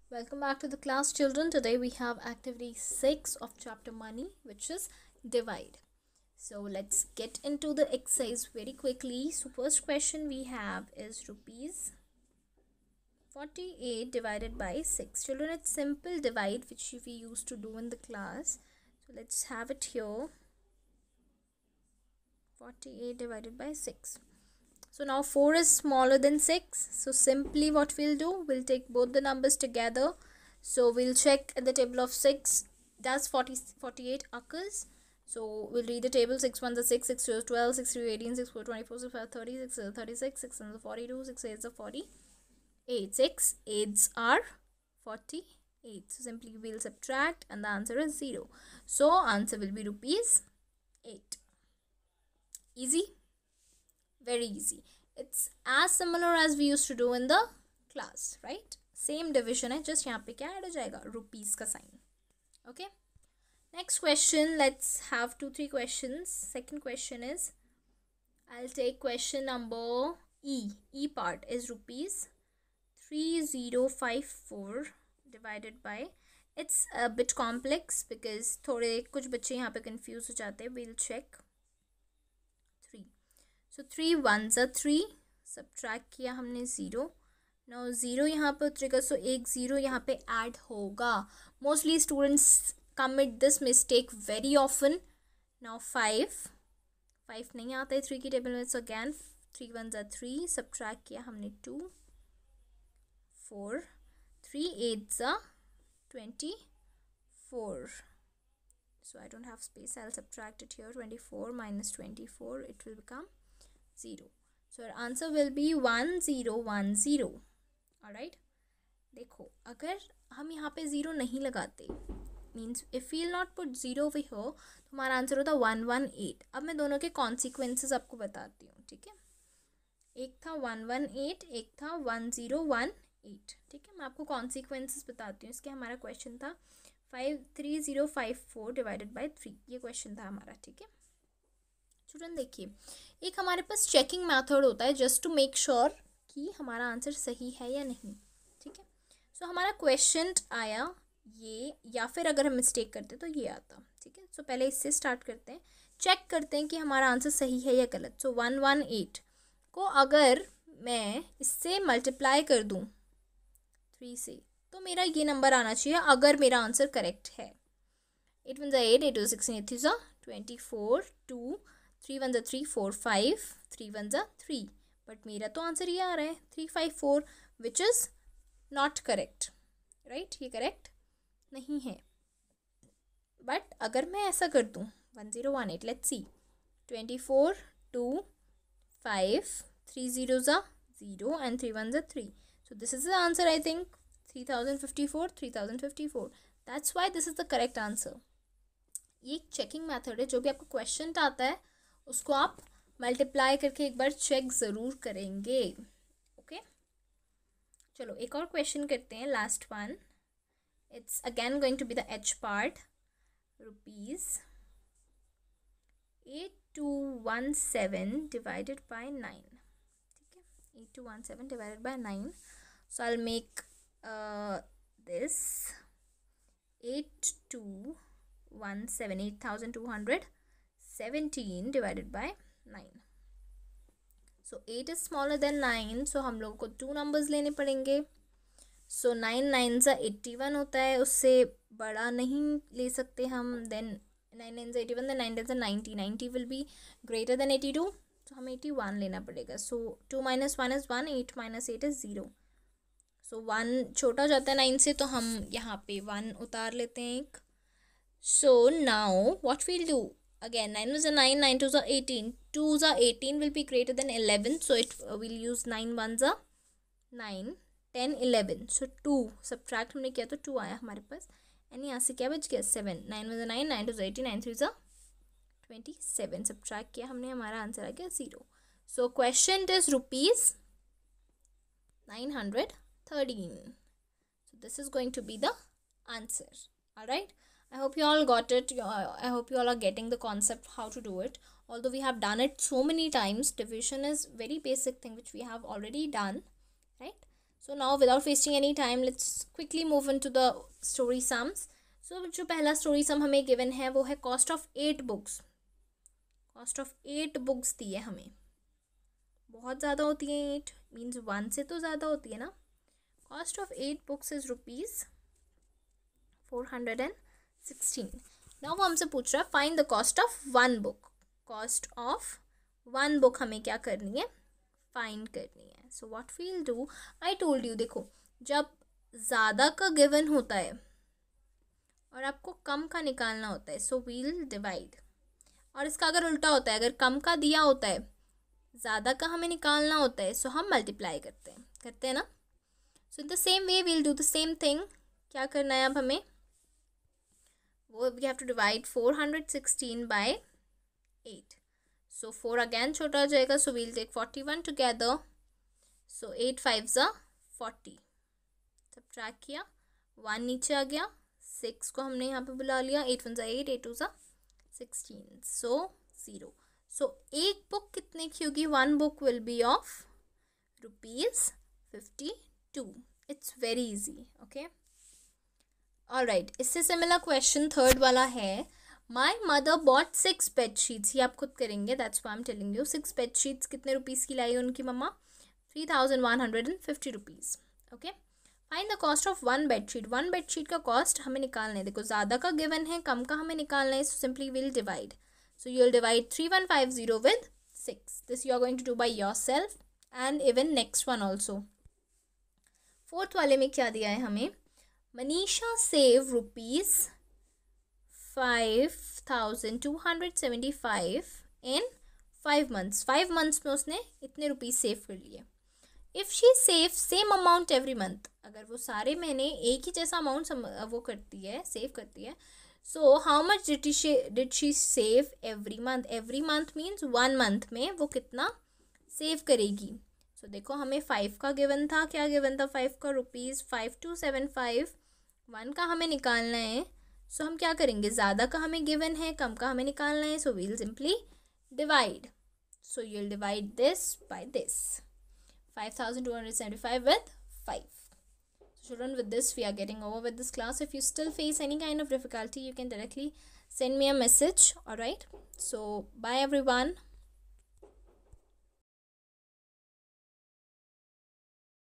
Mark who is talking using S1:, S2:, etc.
S1: Welcome back to the class, children. Today we have activity 6 of chapter money, which is divide. So let's get into the exercise very quickly. So first question we have is rupees 48 divided by 6. Children, it's simple divide which we used to do in the class. So let's have it here. 48 divided by 6. So now 4 is smaller than 6. So simply what we'll do, we'll take both the numbers together. So we'll check at the table of 6. Does 48 occurs? So we'll read the table. 6 1 is 6, 6 2 is 12, 6 3 is 18, 6 4 is 24, 6 5 is 30, 6 is 36, 6 7 is 42, 6 8 is 48. 6 8s are 48. So simply we'll subtract and the answer is 0. So answer will be rupees 8. Easy? Very easy. It's as similar as we used to do in the class, right? Same division है, just यहाँ पे क्या add हो जाएगा, rupees का sign. Okay. Next question. Let's have 2-3 questions. Second question is, I'll take question number E. E part is rupees 3054 divided by. It's a bit complex because थोड़े कुछ बच्चे यहाँ पे confuse हो जाते हैं. We'll check. 3. So 3 1s are 3. Subtract किया हमने 0. Now 0 यहाँ पे उतरेगा, so एक 0 यहाँ पे add होगा. Mostly students commit this mistake very often. Now 5 नहीं आता है 3 की टेबल में, so again 3 1s are 3. Subtract किया हमने 2. 4 3 8s are 24. So I don't have space, I'll subtract it here. 24 minus 24, it will become 0. So our answer will be 1010. Alright, देखो अगर हम यहाँ पे 0 नहीं लगाते, means if we will not put 0 over here, तो हमारा आंसर होता 118. अब मैं दोनों के कॉन्सिक्वेंसेस आपको बताती हूँ, ठीक है. एक था 118, एक था 1018. ठीक है, मैं आपको कॉन्सिक्वेंसेस बताती हूँ. इसके हमारा क्वेश्चन था 3054 डिवाइडेड बाय 3. ये क्वेश्चन था हमारा, ठीक है. स्टूडेंट देखिए, एक हमारे पास चेकिंग मेथड होता है जस्ट टू मेक श्योर कि हमारा आंसर सही है या नहीं, ठीक है. सो हमारा क्वेश्चन आया ये, या फिर अगर हम मिस्टेक करते तो ये आता, ठीक है. सो पहले इससे स्टार्ट करते हैं, चेक करते हैं कि हमारा आंसर सही है या गलत. सो 118 को अगर मैं इससे मल्टीप्लाई कर दूँ 3 से, तो मेरा ये नंबर आना चाहिए अगर मेरा आंसर करेक्ट है. 8 1 8, 8 2 16, 8 3 24, 2 3 1 3 4 5, 3 1 3. बट मेरा तो आंसर ये आ रहा है 354, which is not correct, right. ये करेक्ट नहीं है. बट अगर मैं ऐसा कर दूँ 1018, let's see, 24 2 5 3 zeros are 0 and 3 1s are 3. So this is the answer, I think. 3054, 3054. That's why this is the correct answer. ये एक चेकिंग मेथड है. जो भी आपको क्वेश्चन आता है उसको आप मल्टीप्लाई करके एक बार चेक ज़रूर करेंगे. ओके, चलो एक और क्वेश्चन करते हैं, last one. It's again going to be the H part. Rupees 8217 divided by 9. ठीक है, 8217 divided by 9. So I'll make this 8217 divided by 9. So 8 is smaller than 9, so हम लोगों को 2 numbers लेने पड़ेंगे. So 9 9s are 81 होता है, उससे बड़ा नहीं ले सकते हम. Then 9 9s are 81, then 9 10s are 90. 90 will be greater than 82, so हम 81 लेना पड़ेगा. So 2 minus 1 is 1, 8 minus 8 is 0. So 1 छोटा हो जाता है 9 से, तो हम यहाँ पे 1 उतार लेते हैं एक. So now what we'll do, again 9 was a 9, 9 2s are 18, 2s are 18 will be greater than 11, so it we'll use 9 1s are 9, 10 11. So 2 subtract हमने किया तो 2 आया हमारे पास, एंड यहाँ से क्या बच गया 7. 9 was a 9, 9 2s are 18, 9 3s are 27. subtract किया हमने, हमारा आंसर आ गया 0. So question is rupees 913. So this is going to be the answer. All right, I hope you all got it. I hope you all are getting the concept how to do it. Although we have done it so many times, division is very basic thing which we have already done, right? So now without wasting any time, let's quickly move into the story sums. So जो पहला story sum हमें given है वो है cost of 8 books. Cost of 8 books दी है हमें. बहुत ज़्यादा होती है 8, मीन्स 1 से तो ज़्यादा होती है ना. Cost of 8 books is rupees 416. Now वो हमसे पूछ रहा है find the cost of 1 book. Cost of 1 book हमें क्या करनी है, फाइंड करनी है. So what we will do, I told you, देखो जब ज़्यादा का गिवन होता है और आपको कम का निकालना होता है, सो वी विल डिवाइड. और इसका अगर उल्टा होता है, अगर कम का दिया होता है, ज़्यादा का हमें निकालना होता है, सो हम मल्टीप्लाई करते हैं ना. So in the same way we'll do the same thing. क्या करना है अब हमें, वो we have to divide 416 by 8. So 4 again छोटा हो जाएगा, so we'll take 41 together. So 8 5s are 40. Subtract किया, 1 नीचे आ गया, 6 को हमने यहाँ पे बुला लिया, 8 1s are 8, 8 2s are 16. सो 0. सो एक बुक कितने की होगी, 1 book will be of ₹52. It's very easy. Okay, alright. इससे सिमिलर क्वेश्चन थर्ड वाला है, माई मदर बॉट 6 बेडशीट्स. ये आप खुद करेंगे, that's why I am telling you. 6 bedsheets कितने रुपीज़ की लाई उनकी मम्मा, 3150 rupees. Okay, find the cost of 1 bedsheet. 1 bedsheet का कॉस्ट हमें निकालना है. देखो ज़्यादा का गिवन है, कम का हमें निकालना है, so simply will divide. So you will divide 3150 with 6. This you are going to do by yourself and even next one also. Fourth वाले में क्या दिया है हमें, Manisha save ₹5275 in 5 months. 5 months में उसने इतने रुपीज़ सेव कर लिए. If she save same amount every month, अगर वो सारे महीने एक ही जैसा अमाउंट वो करती है, सेव करती है, so how much did she save every month. Every month means 1 month में वो कितना सेव करेगी. सो देखो हमें 5 का गिवन था, क्या गिवन था 5 का, ₹5275. 1 का हमें निकालना है, सो हम क्या करेंगे, ज़्यादा का हमें गिवन है, कम का हमें निकालना है, so we will simply divide. So you will divide this by this, 5275 with 5. So children, with this we are getting over with this class. If you still face any kind of difficulty, you can directly send me a message. All right, so bye everyone.